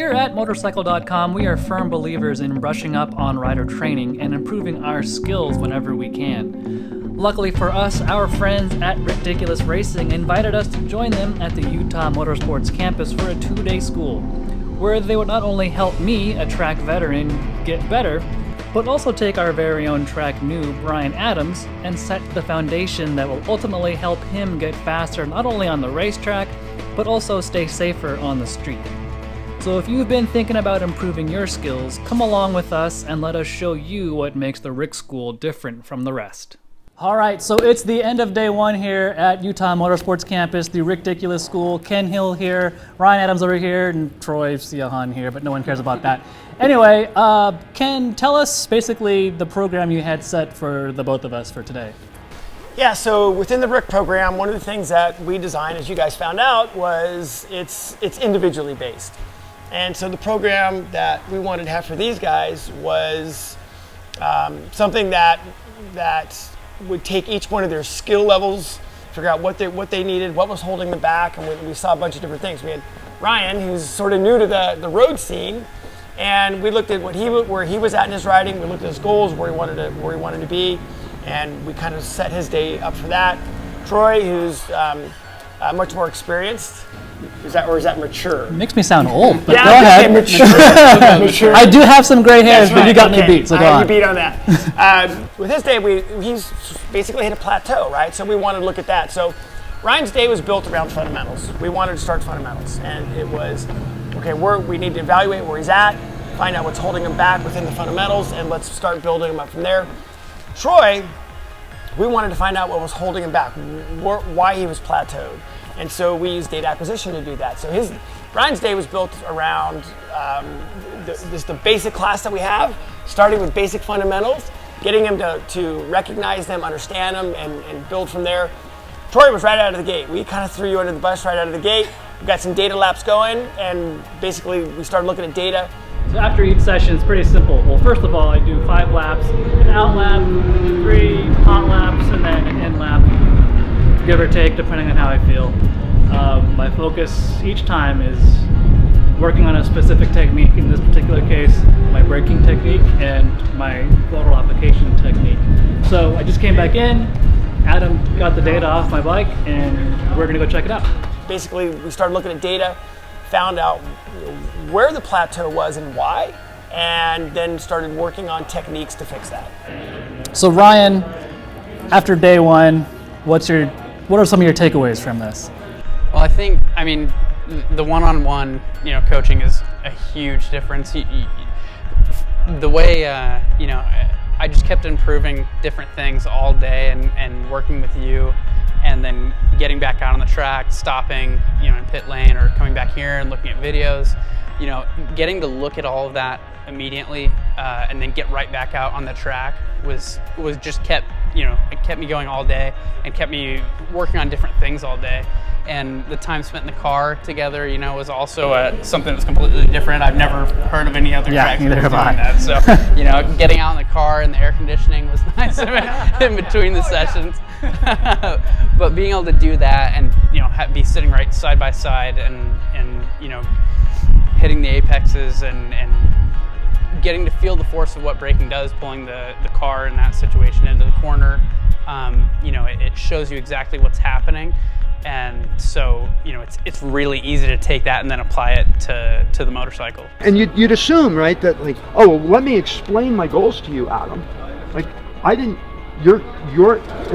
Here at Motorcycle.com, we are firm believers in brushing up on rider training and improving our skills whenever we can. Luckily for us, our friends at RiCKdiculous Racing invited us to join them at the Utah Motorsports campus for a 2-day school, where they would not only help me, a track veteran, get better, but also take our very own track noob, Brian Adams, and set the foundation that will ultimately help him get faster not only on the racetrack, but also stay safer on the street. So if you've been thinking about improving your skills, come along with us and let us show you what makes the RiCK School different from the rest. All right, so it's the end of day one here at Utah Motorsports campus, the RiCKdiculous School. Ken Hill here, Ryan Adams over here, and Troy Siahan here, but no one cares about that. Anyway, Ken, tell us basically the program you had set for the both of us for today. Yeah, so within the RiCK program, one of the things that we designed, as you guys found out, was it's individually based. And so the program that we wanted to have for these guys was something that would take each one of their skill levels, figure out what they needed, what was holding them back, and we saw a bunch of different things. We had Ryan, who's sort of new to the road scene, and we looked at where he was at in his riding. We looked at his goals, where he wanted to be, and we kind of set his day up for that. Troy, who's much more experienced. Is that mature? It makes me sound old, but yeah, go ahead. Mature. I do have some gray hairs, but you got me beat, so go on. You beat on that. With his day, he's basically hit a plateau, right? So we wanted to look at that. So Ryan's day was built around fundamentals. We wanted to start fundamentals, and it was, okay, we need to evaluate where he's at, find out what's holding him back within the fundamentals, and let's start building him up from there. Troy, we wanted to find out what was holding him back, why he was plateaued. And so we used data acquisition to do that. So Ryan's day was built around the basic class that we have, starting with basic fundamentals, getting him to recognize them, understand them, and build from there. Troy was right out of the gate. We kind of threw you under the bus right out of the gate. We got some data laps going, and basically we started looking at data. So after each session, it's pretty simple. Well, first of all, I do 5 laps, an out lap, 3 hot laps, and then an in lap, give or take, depending on how I feel. My focus each time is working on a specific technique. In this particular case, my braking technique and my throttle application technique. So I just came back in, Adam got the data off my bike, and we're gonna go check it out. Basically, we started looking at data, found out where the plateau was and why, and then started working on techniques to fix that. So Ryan, after day one, what are some of your takeaways from this? Well, I mean, the one-on-one, coaching is a huge difference. The way, I just kept improving different things all day and working with you, and then getting back out on the track, stopping, in pit lane or coming back here and looking at videos, getting to look at all of that immediately and then get right back out on the track was just it kept me going all day and kept me working on different things all day. And the time spent in the car together, was also something that's completely different. I've never heard of any other track doing that. So, getting out in the car and the air conditioning was nice in between the sessions. But being able to do that and be sitting right side by side and hitting the apexes and getting to feel the force of what braking does, pulling the car in that situation into the corner, it shows you exactly what's happening. And so, it's really easy to take that and then apply it to the motorcycle. And you'd assume, right, that like, oh, well, let me explain my goals to you, Adam. Like, as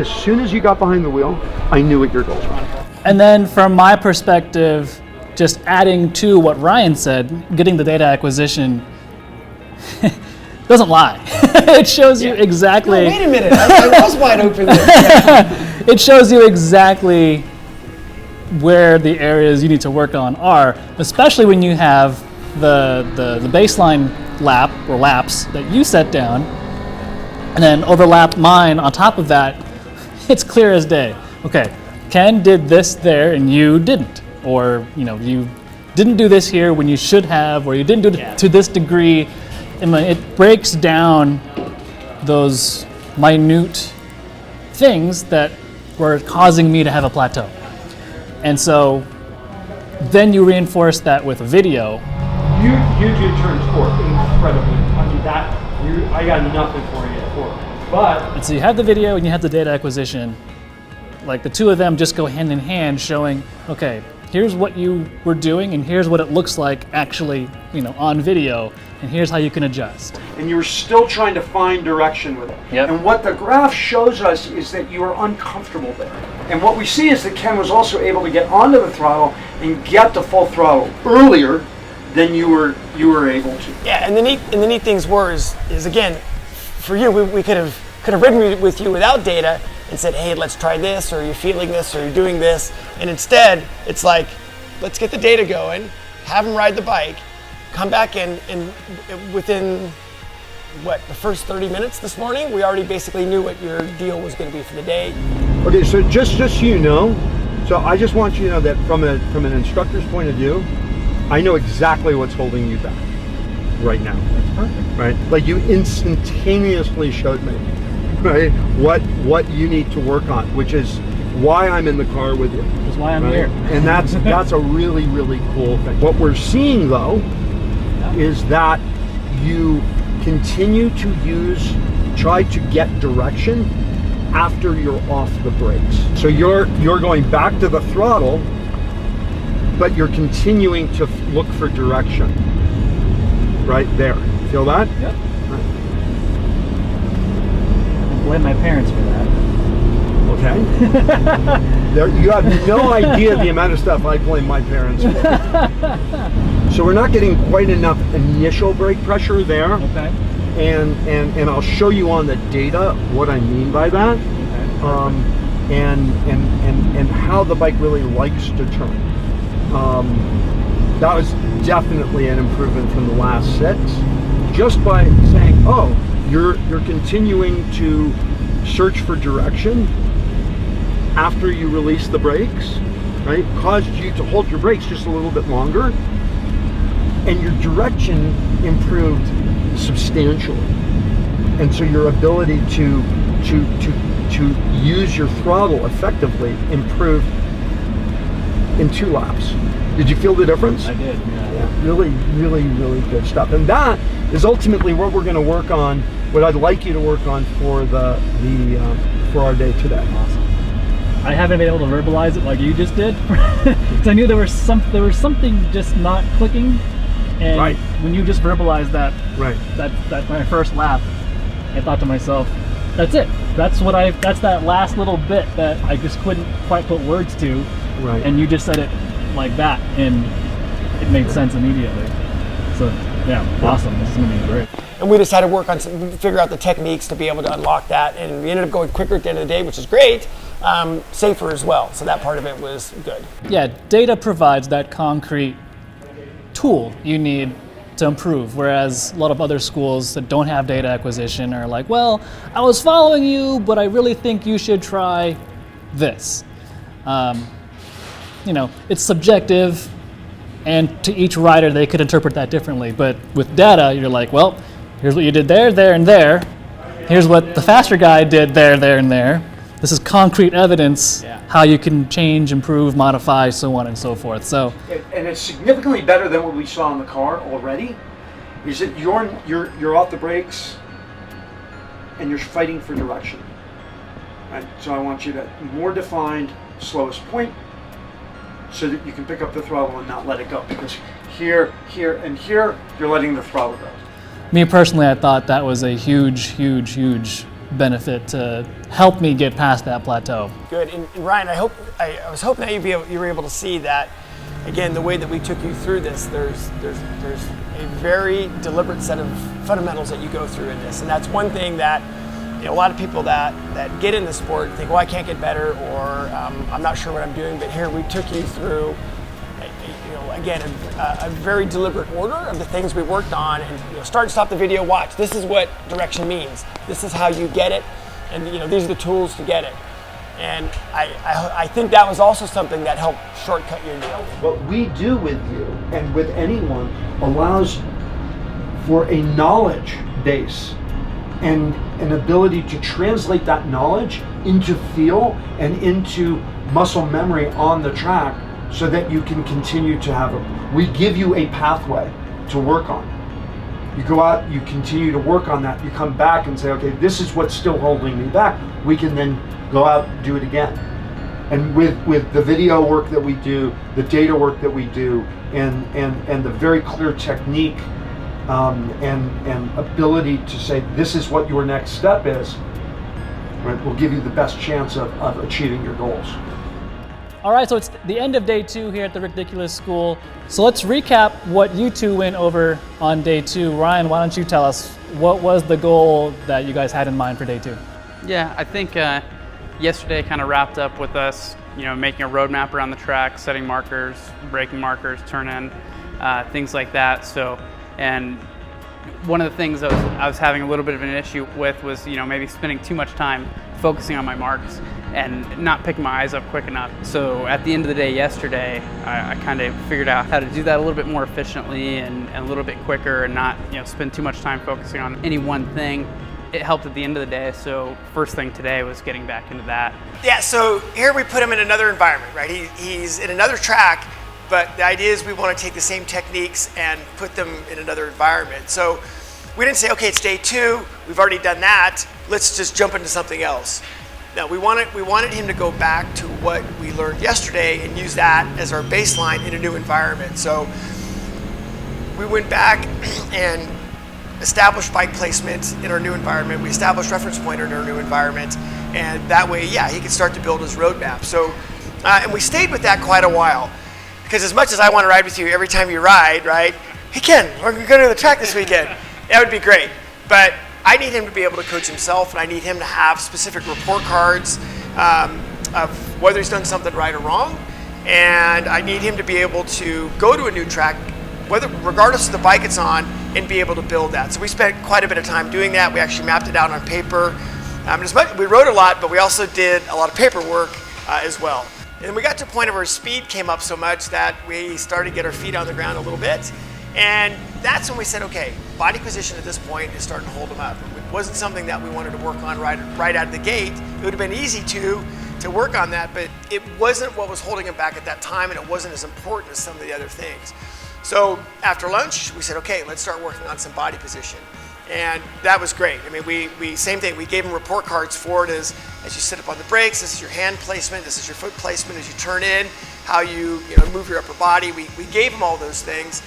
soon as you got behind the wheel, I knew what your goals were. And then from my perspective, just adding to what Ryan said, getting the data acquisition doesn't lie. It shows you exactly. No, wait a minute, I was wide open there. It shows you exactly where the areas you need to work on are, especially when you have the baseline lap or laps that you set down, and then overlap mine on top of that. It's clear as day. Okay, Ken did this there and you didn't, or you didn't do this here when you should have, or you didn't do it to this degree. And it breaks down those minute things that were causing me to have a plateau. And so then you reinforce that with a video, You do turn sport incredibly. I mean I got nothing for you for. But And so you have the video and you have the data acquisition. Like the two of them just go hand in hand, showing, okay, here's what you were doing and here's what it looks like actually, on video, and here's how you can adjust. and you're still trying to find direction with it. Yep. And what the graph shows us is that you are uncomfortable there. And what we see is that Ken was also able to get onto the throttle and get to full throttle earlier than you were able to. Yeah, and the neat things were is again, for you, we could have ridden with you without data and said, hey, let's try this, or you're feeling this, or you're doing this, and instead it's like, let's get the data going, have them ride the bike, come back in, and within the first 30 minutes this morning, we already basically knew what your deal was going to be for the day. Okay, so just so you know, so I just want you to know that from an instructor's point of view, I know exactly what's holding you back right now. That's perfect. Right? Like you instantaneously showed me, right, what you need to work on, which is why I'm in the car with you. That's why I'm right? here. And that's a really, really cool thing. What we're seeing though is that you continue to try to get direction after you're off the brakes. So you're going back to the throttle, but you're continuing to look for direction. Right there. Feel that? Yep. I blame my parents for that. Okay. You have no idea the amount of stuff I blame my parents for. So we're not getting quite enough initial brake pressure there. Okay. And I'll show you on the data what I mean by that. Okay. And how the bike really likes to turn. That was definitely an improvement from the last 6. Just by saying, oh, you're continuing to search for direction after you release the brakes, right? Caused you to hold your brakes just a little bit longer, and your direction improved substantially. And so your ability to use your throttle effectively improved in 2 laps. Did you feel the difference? I did, Yeah, really, really, really good stuff. And that is ultimately what we're going to work on, what I'd like you to work on for for our day today. Awesome. I haven't been able to verbalize it like you just did, because I knew there was something just not clicking, and Right. when you just verbalized that, Right. that my first lap, I thought to myself, that's it. That's that last little bit that I just couldn't quite put words to, Right. and you just said it like that, and it made sense immediately. So yeah, awesome. This is gonna be great. And we just had to work on figure out the techniques to be able to unlock that, and we ended up going quicker at the end of the day, which is great, safer as well. So that part of it was good. Yeah, data provides that concrete tool you need to improve, whereas a lot of other schools that don't have data acquisition are like, well, I was following you, but I really think you should try this. It's subjective, and to each rider they could interpret that differently, but with data you're like, well, here's what you did there, there, and there. Here's what the faster guy did there, there, and there. This is concrete evidence how you can change, improve, modify, so on and so forth. So, And it's significantly better than what we saw in the car already. Is that you're off the brakes and you're fighting for direction. Right? So I want you to more defined slowest point, so that you can pick up the throttle and not let it go. Because here, and here, you're letting the throttle go. me personally, I thought that was a huge, huge, huge benefit to help me get past that plateau. Good. And Ryan, I was hoping that you were able to see that. Again, the way that we took you through this, there's a very deliberate set of fundamentals that you go through in this, and that's one thing that a lot of people that get in the sport think, well, I can't get better, or I'm not sure what I'm doing. But here we took you through, again, a very deliberate order of the things we worked on, and start and stop the video, watch. This is what direction means. This is how you get it, and these are the tools to get it. And I think that was also something that helped shortcut your deal. What we do with you and with anyone allows for a knowledge base and an ability to translate that knowledge into feel and into muscle memory on the track, so that you can continue to have we give you a pathway to work on. You go out, you continue to work on that, you come back and say, okay, this is what's still holding me back. We can then go out and do it again. And with the video work that we do, the data work that we do, and the very clear technique and ability to say, this is what your next step is, right, will give you the best chance of achieving your goals. All right, so it's the end of day 2 here at the RiCKdiculous School. So let's recap what you two went over on day 2. Ryan, why don't you tell us what was the goal that you guys had in mind for day 2? Yeah, I think yesterday kind of wrapped up with us, making a roadmap around the track, setting markers, braking markers, turn in, things like that. So, and one of the things I was having a little bit of an issue with was, maybe spending too much time focusing on my marks and not picking my eyes up quick enough. So at the end of the day yesterday, I kind of figured out how to do that a little bit more efficiently and a little bit quicker, and not spend too much time focusing on any one thing. It helped at the end of the day, so first thing today was getting back into that. Yeah, so here we put him in another environment, right? He's in another track, but the idea is we want to take the same techniques and put them in another environment. So we didn't say, okay, it's day 2, we've already done that, let's just jump into something else. No, we wanted him to go back to what we learned yesterday and use that as our baseline in a new environment. So we went back and established bike placement in our new environment. We established reference point in our new environment, and that way, yeah, he could start to build his roadmap. So, and we stayed with that quite a while, because as much as I want to ride with you every time you ride, right? Hey Ken, we're going to go to the track this weekend. That would be great, but I need him to be able to coach himself, and I need him to have specific report cards of whether he's done something right or wrong, and I need him to be able to go to a new track, regardless of the bike it's on, and be able to build that. So we spent quite a bit of time doing that. We actually mapped it out on paper. We wrote a lot, but we also did a lot of paperwork as well. And we got to a point where speed came up so much that we started to get our feet on the ground a little bit. And that's when we said, okay, body position at this point is starting to hold him up. It wasn't something that we wanted to work on right out of the gate. It would have been easy to work on that, but it wasn't what was holding him back at that time, and it wasn't as important as some of the other things. So after lunch, we said, okay, let's start working on some body position. And that was great. I mean, we same thing. We gave him report cards for it as you sit up on the brakes. This is your hand placement. This is your foot placement as you turn in. How you move your upper body. We gave him all those things,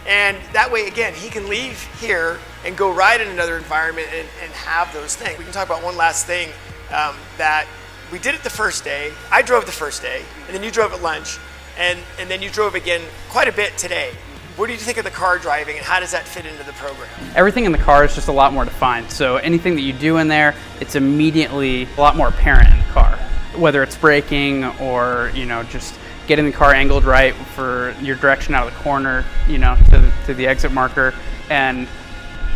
and that way, again, he can leave here and go ride in another environment and have those things. We can talk about one last thing that we did it the first day. I drove the first day, and then you drove at lunch, and then you drove again quite a bit today. What do you think of the car driving, and how does that fit into the program? Everything in the car is just a lot more defined. So anything that you do in there, it's immediately a lot more apparent in the car. Whether it's braking or just getting the car angled right for your direction out of the corner, to the exit marker. And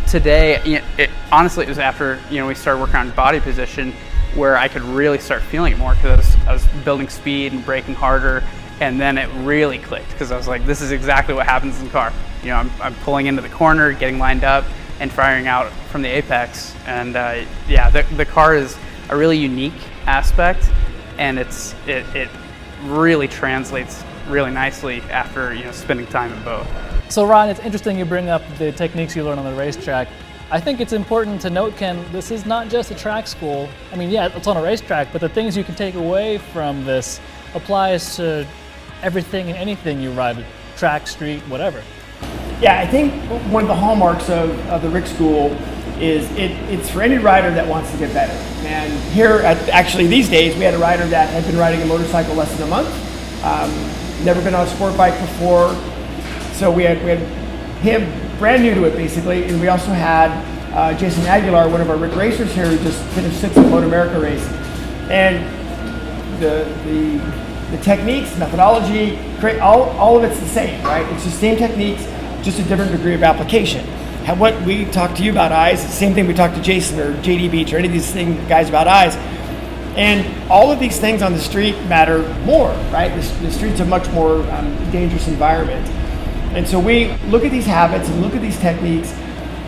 today, honestly, it was after we started working on body position where I could really start feeling it more, because I was building speed and braking harder. And then it really clicked, because I was like, this is exactly what happens in the car. I'm pulling into the corner, getting lined up, and firing out from the apex. And the car is a really unique aspect, and it really translates really nicely after spending time in both. So Ron, it's interesting you bring up the techniques you learn on the racetrack. I think it's important to note, Ken, this is not just a track school. I mean, yeah, it's on a racetrack, but the things you can take away from this applies to everything and anything you ride, track, street, whatever. Yeah, I think one of the hallmarks of the RiCK School is it's for any rider that wants to get better. And here, actually these days, we had a rider that had been riding a motorcycle less than a month, never been on a sport bike before. So we had him brand new to it, basically. And we also had Jason Aguilar, one of our RiCK racers here, who just finished 6th at Motor America race. And the techniques, methodology, all of it's the same, right? It's the same techniques, just a different degree of application. What we talk to you about eyes, it's the same thing we talk to Jason or JD Beach or any of these guys about eyes. And all of these things on the street matter more, right? The street's a much more dangerous environment. And so we look at these habits and look at these techniques,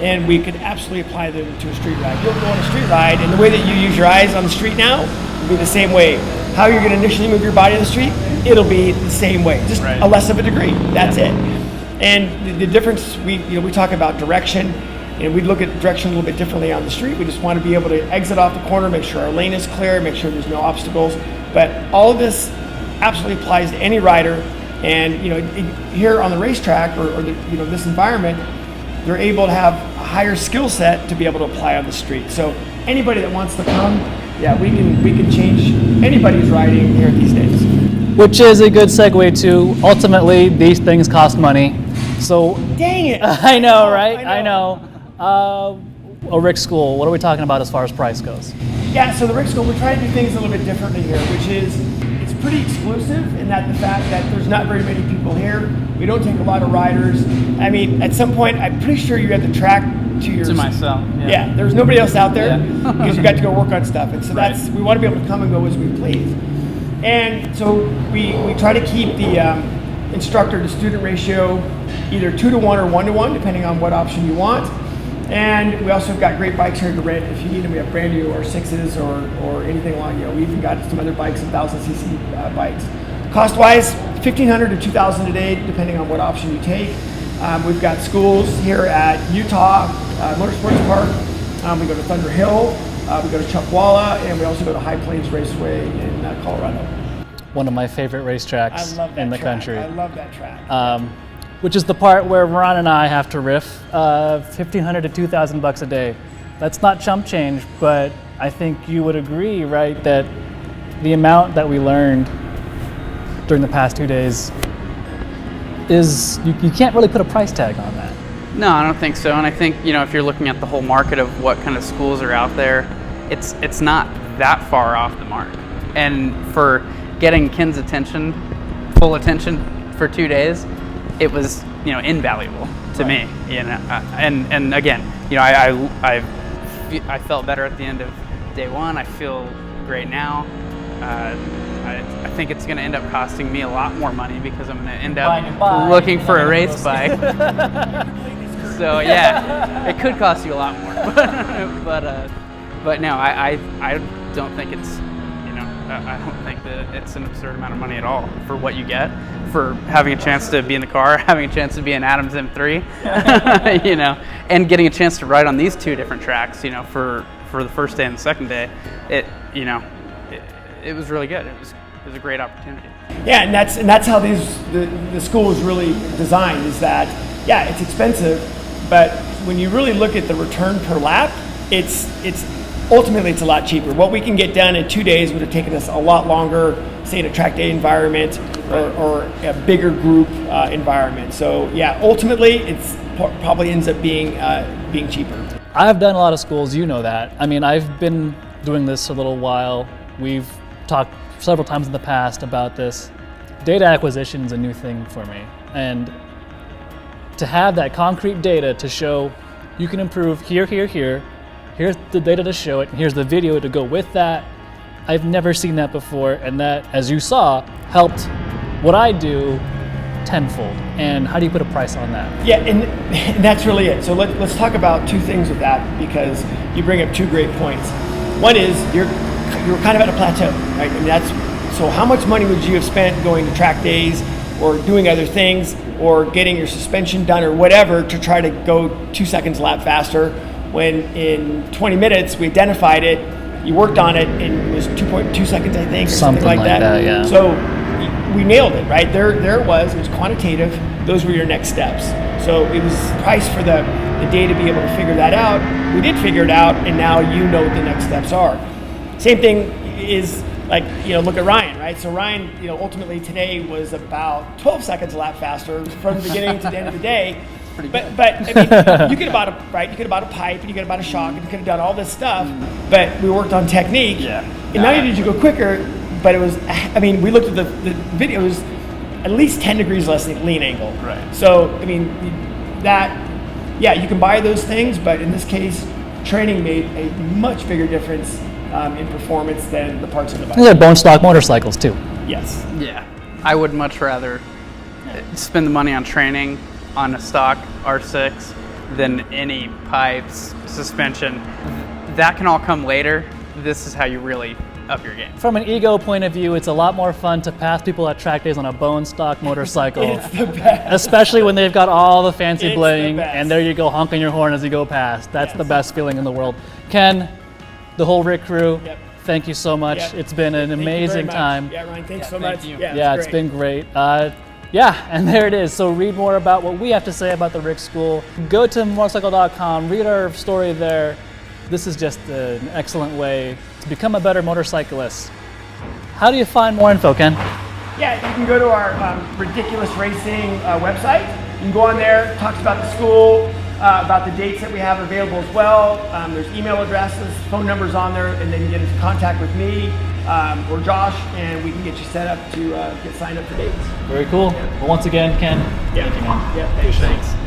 and we could absolutely apply them to a street ride. You'll go on a street ride, and the way that you use your eyes on the street now will be the same way. How you're going to initially move your body on the street, it'll be the same way, just a less of a degree. That's it. And the difference, we talk about direction, and we look at direction a little bit differently on the street. We just want to be able to exit off the corner, make sure our lane is clear, make sure there's no obstacles. But all of this absolutely applies to any rider. And here on the racetrack or this environment, they're able to have a higher skill set to be able to apply on the street. So anybody that wants to come, we can change anybody's riding here these days. Which is a good segue to, ultimately, these things cost money. So dang it! I know, right? I know. A RiCK School, what are we talking about as far as price goes? Yeah, so the RiCK School, we try to do things a little bit differently here, which is it's pretty exclusive in that the fact that there's not very many people here. We don't take a lot of riders. I mean, at some point, I'm pretty sure you had the track to myself. Yeah, there's nobody else out there because you got to go work on stuff. And so Right. we want to be able to come and go as we please. And so we try to keep the instructor to student ratio either 2-to-1 or 1-to-1, depending on what option you want. And we also have got great bikes here to rent if you need them. We have brand new R6s or anything along. We even got some other bikes, 1,000cc bikes. Cost-wise, $1,500 to $2,000 a day, depending on what option you take. We've got schools here at Utah Motorsports Park. We go to Thunder Hill. We go to Chuckwalla, and we also go to High Plains Raceway in Colorado. One of my favorite racetracks in the country. I love that track. Which is the part where Ron and I have to riff. $1,500 to $2,000 a day. That's not chump change, but I think you would agree, right, that the amount that we learned during the past 2 days is, you can't really put a price tag on that. No, I don't think so. And I think, if you're looking at the whole market of what kind of schools are out there, it's not that far off the mark. And for getting Ken's attention, full attention for 2 days, it was, invaluable to me, and again, I felt better at the end of day one. I feel great now. I think it's going to end up costing me a lot more money because I'm going to end up looking for a race bike. So yeah, it could cost you a lot more, but no, I don't think it's, I don't think that it's an absurd amount of money at all for what you get, for having a chance to be in the car, having a chance to be in Adams M3, and getting a chance to ride on these two different tracks, for the first day and the second day. It was really good. It was a great opportunity. Yeah, and that's how the school is really designed, is that, it's expensive, but when you really look at the return per lap, ultimately it's a lot cheaper. What we can get done in 2 days would have taken us a lot longer, say in a track day environment or a bigger group environment. So ultimately it's probably ends up being cheaper. I've done a lot of schools, you know that. I mean, I've been doing this a little while. We've talked several times in the past about this. Data acquisition is a new thing for me. And to have that concrete data to show you can improve here, here's the data to show it, and here's the video to go with that. I've never seen that before, and that, as you saw, helped what I do tenfold. And how do you put a price on that? Yeah, and that's really it. So let's talk about two things with that, because you bring up two great points. One is you're kind of at a plateau, right? And so how much money would you have spent going to track days or doing other things or getting your suspension done or whatever to try to go 2 seconds a lap faster, when in 20 minutes we identified it, you worked on it, and it was 2.2 seconds, I think, or something like that. Yeah. So we nailed it, right? There it was quantitative. Those were your next steps. So it was priced for the day to be able to figure that out. We did figure it out, and now you know what the next steps are. Same thing is look at Ryan, right? So Ryan, ultimately today was about 12 seconds a lap faster from the beginning to the end of the day. But I mean, you could have bought a pipe, and you could have bought a shock, and you could have done all this stuff. But we worked on technique, and not only did you go quicker, but it was. I mean, we looked at the video. It was at least 10 degrees less lean angle. Right. So I mean, you can buy those things, but in this case, training made a much bigger difference in performance than the parts of the bike. They're bone stock motorcycles too. Yes. Yeah, I would much rather spend the money on training on a stock R6 than any pipes, suspension. That can all come later. This is how you really up your game. From an ego point of view, it's a lot more fun to pass people at track days on a bone stock motorcycle. It's the best. Especially when they've got all the fancy It's the bling, best. and there you go honking your horn as you go past. That's the best feeling in the world. Ken, the whole Rick crew, Yep. thank you so much. Yep. It's been an Thank you very amazing much. time. Yeah, Ryan, thanks so thank much. you. Yeah, it's been great. Yeah, and there it is. So read more about what we have to say about the RiCK School. Go to Motorcycle.com, read our story there. This is just an excellent way to become a better motorcyclist. How do you find more info, Ken? Yeah, you can go to our RiCKdiculous Racing website. You can go on there, it talks about the school, about the dates that we have available as well. There's email addresses, phone numbers on there, and then you get into contact with me or Josh, and we can get you set up to get signed up for dates. Very cool. Well, once again, Ken, thank you, man. Yeah, thanks.